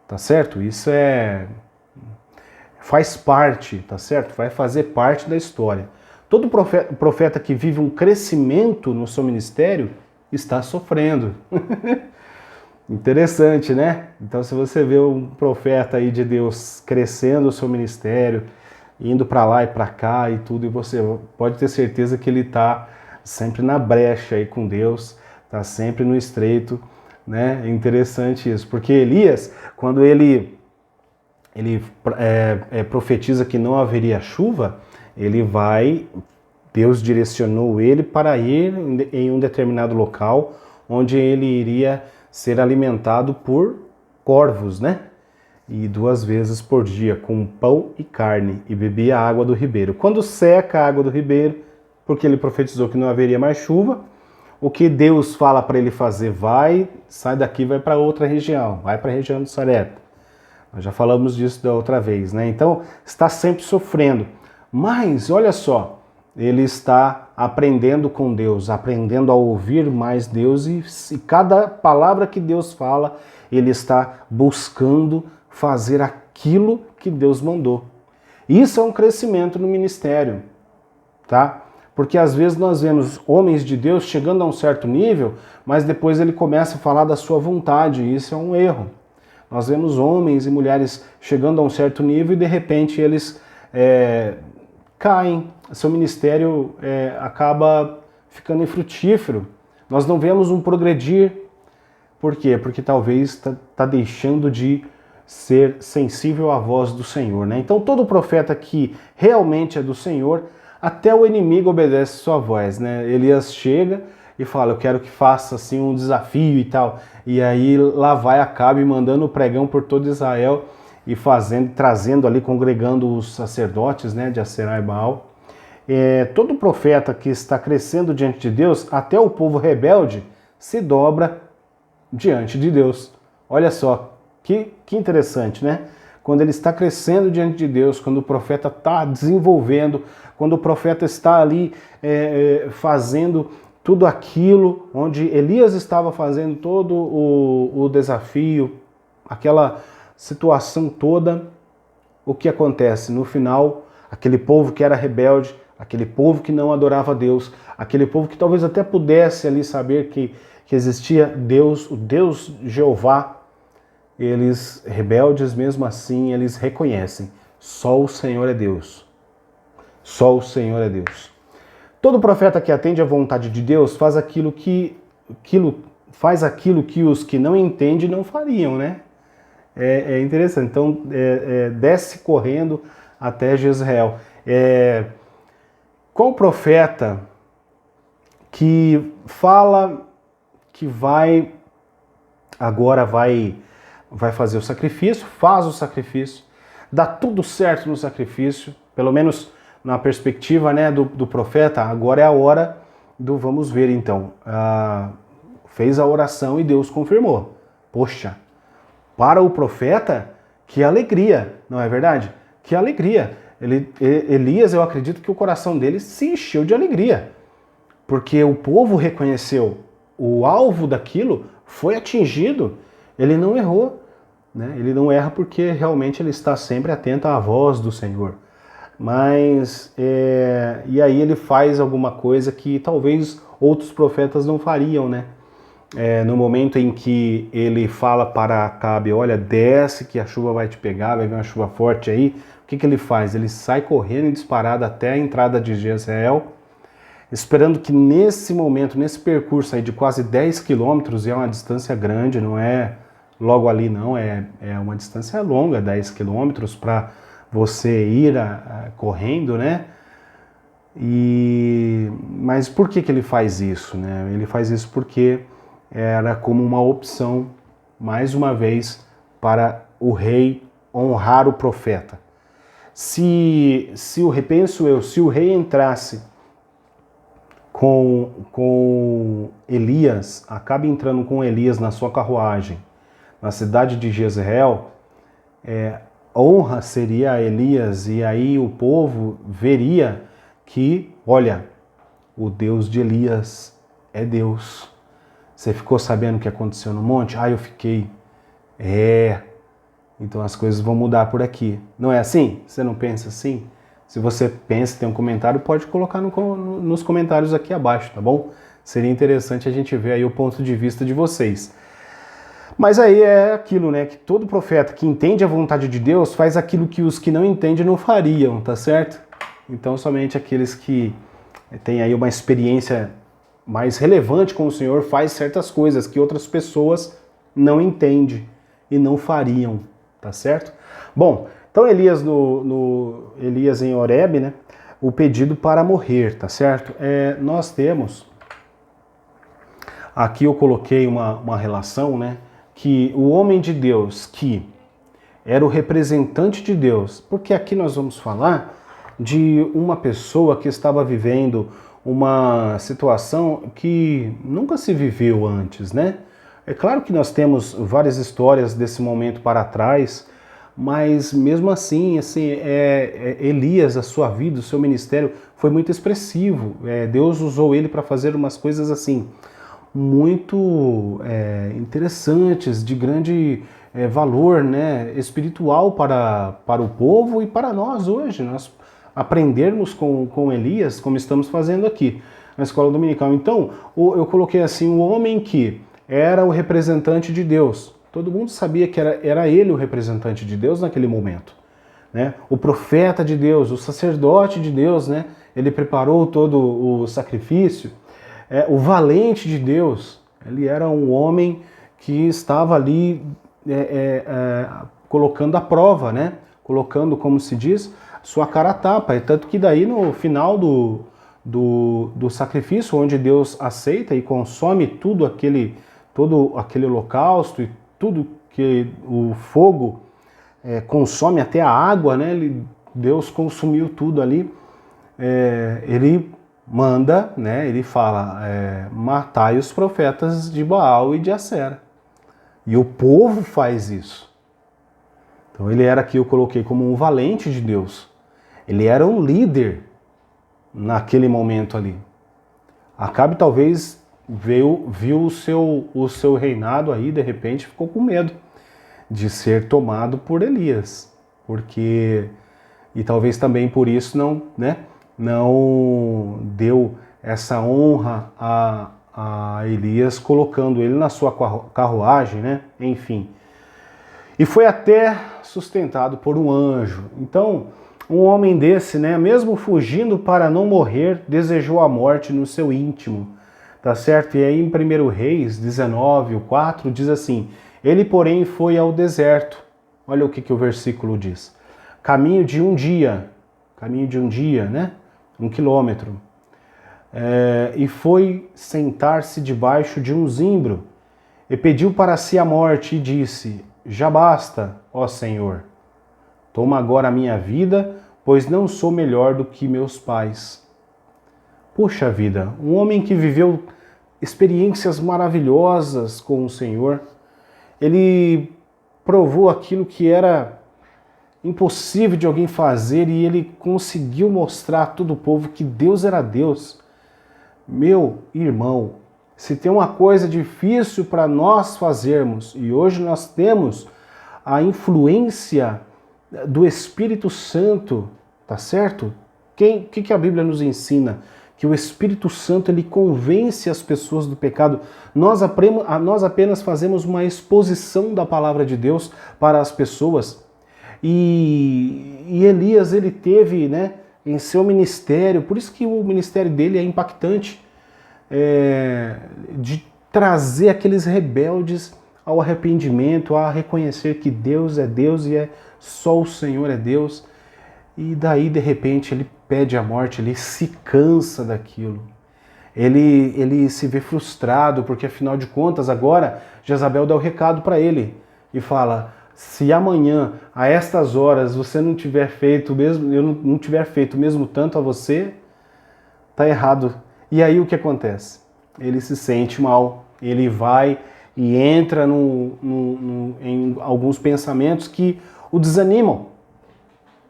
tá certo? Isso faz parte, tá certo? Vai fazer parte da história. Todo profeta que vive um crescimento no seu ministério está sofrendo. Interessante, né? Então, se você vê um profeta aí de Deus crescendo o seu ministério, indo para lá e para cá e tudo, e você pode ter certeza que ele está sempre na brecha aí com Deus, está sempre no estreito, né? É interessante isso, porque Elias, quando ele profetiza que não haveria chuva, Deus direcionou ele para ir em um determinado local, onde ele iria ser alimentado por corvos, né? E 2 vezes por dia, com pão e carne, e bebia a água do ribeiro. Quando seca a água do ribeiro, porque ele profetizou que não haveria mais chuva, o que Deus fala para ele fazer? Sai daqui, vai para outra região, vai para a região do Sarepta. Nós já falamos disso da outra vez, né? Então, está sempre sofrendo. Mas, olha só, ele está aprendendo com Deus, aprendendo a ouvir mais Deus, e cada palavra que Deus fala, ele está buscando fazer aquilo que Deus mandou. Isso é um crescimento no ministério, tá? Porque às vezes nós vemos homens de Deus chegando a um certo nível, mas depois ele começa a falar da sua vontade, e isso é um erro. Nós vemos homens e mulheres chegando a um certo nível e de repente eles caem, seu ministério acaba ficando infrutífero. Nós não vemos um progredir. Por quê? Porque talvez está deixando de ser sensível à voz do Senhor, né? Então todo profeta que realmente é do Senhor, até o inimigo obedece sua voz, né? Elias chega e fala, eu quero que faça assim um desafio e tal. E aí lá vai Acabe mandando o pregão por todo Israel e trazendo ali, congregando os sacerdotes, né, de Aserá e Baal. Todo profeta que está crescendo diante de Deus, até o povo rebelde, se dobra diante de Deus. Olha só, que interessante, né? Quando ele está crescendo diante de Deus, quando o profeta está desenvolvendo, quando o profeta está ali fazendo tudo aquilo, onde Elias estava fazendo todo o desafio, aquela situação toda, o que acontece? No final, aquele povo que era rebelde, aquele povo que não adorava a Deus, aquele povo que talvez até pudesse ali saber que existia Deus, o Deus Jeová, eles, rebeldes mesmo assim, eles reconhecem, só o Senhor é Deus. Só o Senhor é Deus. Todo profeta que atende à vontade de Deus faz aquilo que os que não entendem não fariam, né? É interessante. Então, desce correndo até Jezreel. Qual profeta que fala que agora vai fazer o sacrifício, faz o sacrifício, dá tudo certo no sacrifício, pelo menos na perspectiva, né, do profeta, agora é a hora do vamos ver então. Fez a oração e Deus confirmou. Poxa, para o profeta, que alegria, não é verdade? Que alegria. Elias, eu acredito que o coração dele se encheu de alegria, porque o povo reconheceu o alvo daquilo, foi atingido, ele não errou. Né? Ele não erra porque realmente ele está sempre atento à voz do Senhor. Mas, e aí ele faz alguma coisa que talvez outros profetas não fariam, né? No momento em que ele fala para Acabe, olha, desce que a chuva vai te pegar, vai vir uma chuva forte aí, o que ele faz? Ele sai correndo e disparado até a entrada de Jezreel, esperando que nesse momento, nesse percurso aí de quase 10 quilômetros, é uma distância grande, não é logo ali não, é uma distância longa, 10 quilômetros para você ir correndo, né? Mas por que ele faz isso, né? Ele faz isso porque era como uma opção, mais uma vez, para o rei honrar o profeta. Se o rei entrasse com Elias, acaba entrando com Elias na sua carruagem, na cidade de Jezreel, honra seria a Elias, e aí o povo veria que, olha, o Deus de Elias é Deus. Você ficou sabendo o que aconteceu no monte? Eu fiquei. Então as coisas vão mudar por aqui. Não é assim? Você não pensa assim? Se você pensa, tem um comentário, pode colocar nos comentários aqui abaixo, tá bom? Seria interessante a gente ver aí o ponto de vista de vocês. Mas aí é aquilo, né? Que todo profeta que entende a vontade de Deus faz aquilo que os que não entendem não fariam, tá certo? Então somente aqueles que têm aí uma experiência mais relevante com o Senhor faz certas coisas que outras pessoas não entendem e não fariam, tá certo? Bom, então Elias Elias em Horebe, né? O pedido para morrer, tá certo? Nós temos, aqui eu coloquei uma relação, né? Que o homem de Deus, que era o representante de Deus, porque aqui nós vamos falar de uma pessoa que estava vivendo uma situação que nunca se viveu antes, né? É claro que nós temos várias histórias desse momento para trás, mas mesmo assim, Elias, a sua vida, o seu ministério foi muito expressivo. Deus usou ele para fazer umas coisas assim muito interessantes, de grande valor, né, espiritual para o povo e para nós hoje, nós aprendermos com Elias, como estamos fazendo aqui na escola dominical. Então, eu coloquei assim, o homem que era o representante de Deus. Todo mundo sabia que era ele o representante de Deus naquele momento, né? O profeta de Deus, o sacerdote de Deus, né? Ele preparou todo o sacrifício. O valente de Deus, ele era um homem que estava ali colocando a prova, né? Colocando, como se diz, sua cara a tapa. Tanto que daí no final do sacrifício, onde Deus aceita e consome todo aquele holocausto e tudo que o fogo consome, até a água, né? Deus consumiu tudo ali. Ele manda, né? Ele fala, matai os profetas de Baal e de Acera. E o povo faz isso. Então ele era aqui, eu coloquei como um valente de Deus. Ele era um líder naquele momento ali. Acabe talvez viu o seu reinado aí, de repente ficou com medo de ser tomado por Elias. E talvez também por isso não deu essa honra a Elias, colocando ele na sua carruagem, né? Enfim. E foi até sustentado por um anjo. Então, um homem desse, né, mesmo fugindo para não morrer, desejou a morte no seu íntimo. Tá certo? E aí em 1 Reis 19, o 4, diz assim: ele, porém, foi ao deserto. Olha o que o versículo diz. Caminho de um dia, né? 1 quilômetro. E foi sentar-se debaixo de um zimbro, e pediu para si a morte, e disse: já basta, ó Senhor, toma agora a minha vida, pois não sou melhor do que meus pais. Puxa vida, um homem que viveu experiências maravilhosas com o Senhor, ele provou aquilo que era impossível de alguém fazer e ele conseguiu mostrar a todo o povo que Deus era Deus. Meu irmão, se tem uma coisa difícil para nós fazermos, e hoje nós temos a influência do Espírito Santo, tá certo? O que a Bíblia nos ensina? Que o Espírito Santo, ele convence as pessoas do pecado. Nós apenas fazemos uma exposição da palavra de Deus para as pessoas. E Elias, ele teve, né, em seu ministério, por isso que o ministério dele é impactante, de trazer aqueles rebeldes ao arrependimento, a reconhecer que Deus é Deus e só o Senhor é Deus. E daí, de repente, ele pede a morte, ele se cansa daquilo. Ele se vê frustrado, porque afinal de contas, agora, Jezabel dá o recado para ele e fala: se amanhã, a estas horas, você não tiver feito mesmo, eu não tiver feito mesmo tanto a você, tá errado. E aí o que acontece? Ele se sente mal, ele vai e entra em alguns pensamentos que o desanimam.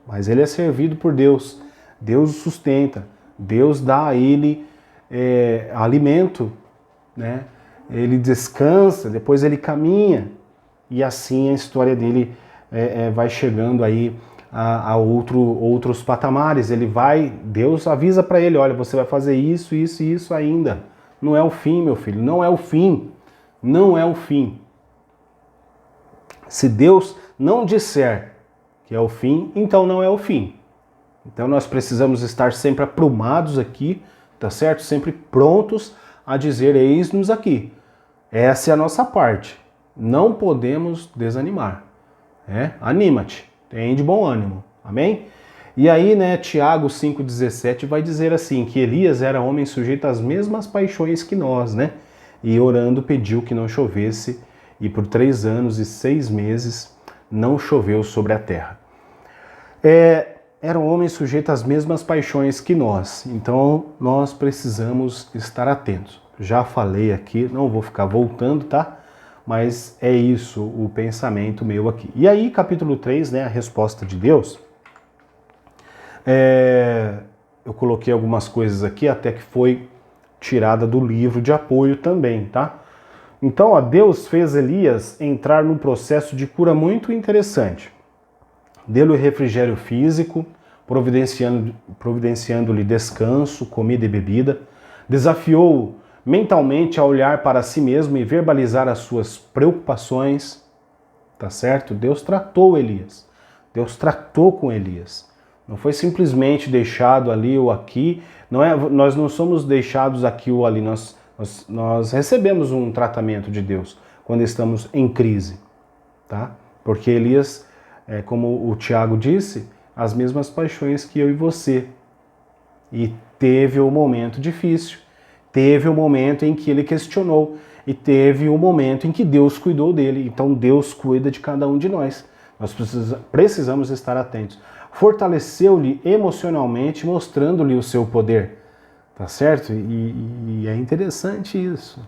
Mas ele é servido por Deus, Deus o sustenta, Deus dá a ele alimento, né? Ele descansa, depois ele caminha, e assim a história dele vai chegando aí a outros patamares. Ele vai, Deus avisa para ele: olha, você vai fazer isso, isso e isso ainda. Não é o fim, meu filho, não é o fim, não é o fim. Se Deus não disser que é o fim, então não é o fim. Então nós precisamos estar sempre aprumados aqui, tá certo? Sempre prontos a dizer: eis-nos aqui. Essa é a nossa parte. Não podemos desanimar. Anima-te, tem de bom ânimo. Amém? E aí, né, Tiago 5,17 vai dizer assim, que Elias era homem sujeito às mesmas paixões que nós, né? E orando pediu que não chovesse, e por 3 anos e 6 meses não choveu sobre a terra. Era um homem sujeito às mesmas paixões que nós, então nós precisamos estar atentos. Já falei aqui, não vou ficar voltando, tá? Mas é isso o pensamento meu aqui. E aí, capítulo 3, né, a resposta de Deus, eu coloquei algumas coisas aqui, até que foi tirada do livro de apoio também, tá? Então, ó, Deus fez Elias entrar num processo de cura muito interessante. Deu-lhe refrigério físico, providenciando-lhe descanso, comida e bebida. Desafiou mentalmente a olhar para si mesmo e verbalizar as suas preocupações. Tá certo? Deus tratou Elias. Deus tratou com Elias. Não foi simplesmente deixado ali ou aqui. Nós não somos deixados aqui ou ali. Nós recebemos um tratamento de Deus quando estamos em crise. Tá? Porque Elias, como o Tiago disse, as mesmas paixões que eu e você. E teve um momento difícil. Teve um momento em que ele questionou. E teve um momento em que Deus cuidou dele. Então Deus cuida de cada um de nós. Nós precisamos estar atentos. Fortaleceu-lhe emocionalmente, mostrando-lhe o seu poder. Tá certo? E é interessante isso.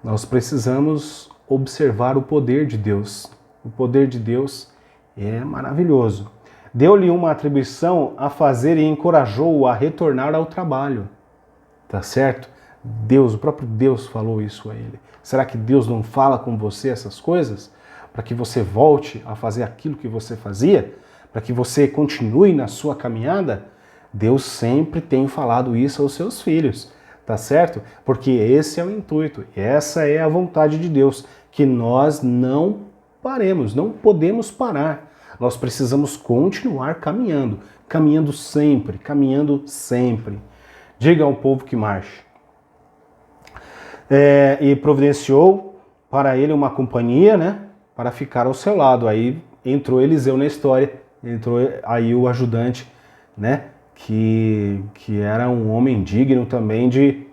Nós precisamos observar o poder de Deus. O poder de Deus é maravilhoso. Deu-lhe uma atribuição a fazer e encorajou-o a retornar ao trabalho. Tá certo? Deus, o próprio Deus falou isso a ele. Será que Deus não fala com você essas coisas? Para que você volte a fazer aquilo que você fazia? Para que você continue na sua caminhada? Deus sempre tem falado isso aos seus filhos, tá certo? Porque esse é o intuito, essa é a vontade de Deus, que nós não paremos, não podemos parar. Nós precisamos continuar caminhando, caminhando sempre, caminhando sempre. Diga ao povo que marche. E providenciou para ele uma companhia, né, para ficar ao seu lado. Aí entrou Eliseu na história, entrou aí o ajudante, né, que era um homem digno também de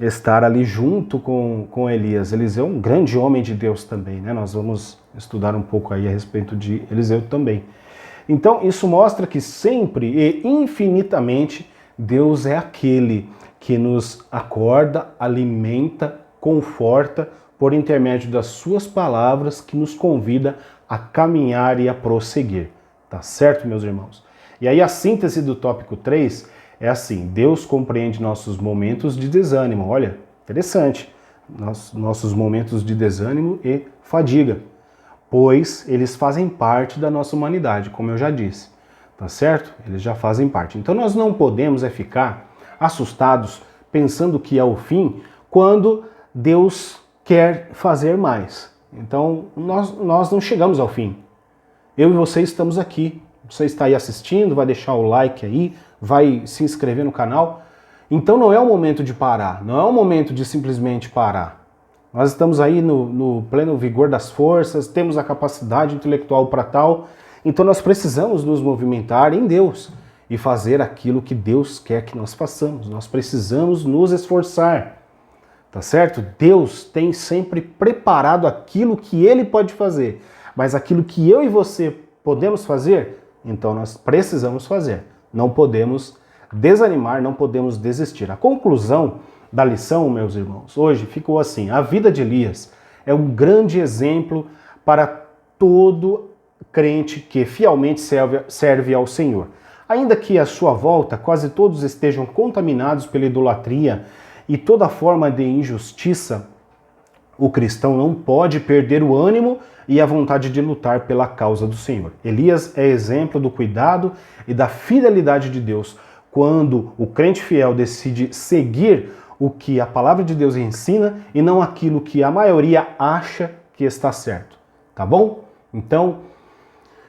estar ali junto com Elias. Eliseu é um grande homem de Deus também, né? Nós vamos estudar um pouco aí a respeito de Eliseu também. Então isso mostra que sempre e infinitamente Deus é aquele que nos acorda, alimenta, conforta por intermédio das suas palavras, que nos convida a caminhar e a prosseguir. Tá certo, meus irmãos? E aí a síntese do tópico 3 é assim: Deus compreende nossos momentos de desânimo. Olha, interessante. Nossos momentos de desânimo e fadiga, pois eles fazem parte da nossa humanidade, como eu já disse. Tá certo? Eles já fazem parte. Então nós não podemos ficar assustados pensando que é o fim quando Deus quer fazer mais. Então nós não chegamos ao fim. Eu e você estamos aqui. Você está aí assistindo, vai deixar o like aí, vai se inscrever no canal. Então não é o momento de parar, não é o momento de simplesmente parar. Nós estamos aí no pleno vigor das forças, temos a capacidade intelectual para tal, então nós precisamos nos movimentar em Deus e fazer aquilo que Deus quer que nós façamos. Nós precisamos nos esforçar, tá certo? Deus tem sempre preparado aquilo que Ele pode fazer, mas aquilo que eu e você podemos fazer, então nós precisamos fazer. Não podemos desanimar, não podemos desistir. A conclusão da lição, meus irmãos, hoje ficou assim: a vida de Elias é um grande exemplo para todo crente que fielmente serve ao Senhor. Ainda que à sua volta quase todos estejam contaminados pela idolatria e toda forma de injustiça, o cristão não pode perder o ânimo e a vontade de lutar pela causa do Senhor. Elias é exemplo do cuidado e da fidelidade de Deus quando o crente fiel decide seguir o que a palavra de Deus ensina e não aquilo que a maioria acha que está certo. Tá bom? Então,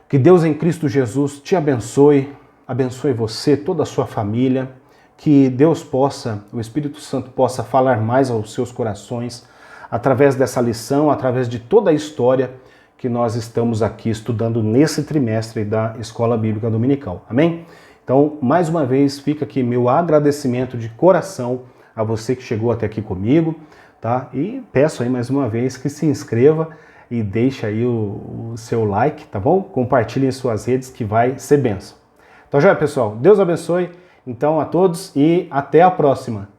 que Deus em Cristo Jesus te abençoe, abençoe você, toda a sua família, que Deus possa, o Espírito Santo possa falar mais aos seus corações através dessa lição, através de toda a história que nós estamos aqui estudando nesse trimestre da Escola Bíblica Dominical. Amém? Então, mais uma vez, fica aqui meu agradecimento de coração a você que chegou até aqui comigo, tá? E peço aí mais uma vez que se inscreva e deixe aí o seu like, tá bom? Compartilhe em suas redes que vai ser bênção. Então já, pessoal, Deus abençoe então a todos e até a próxima.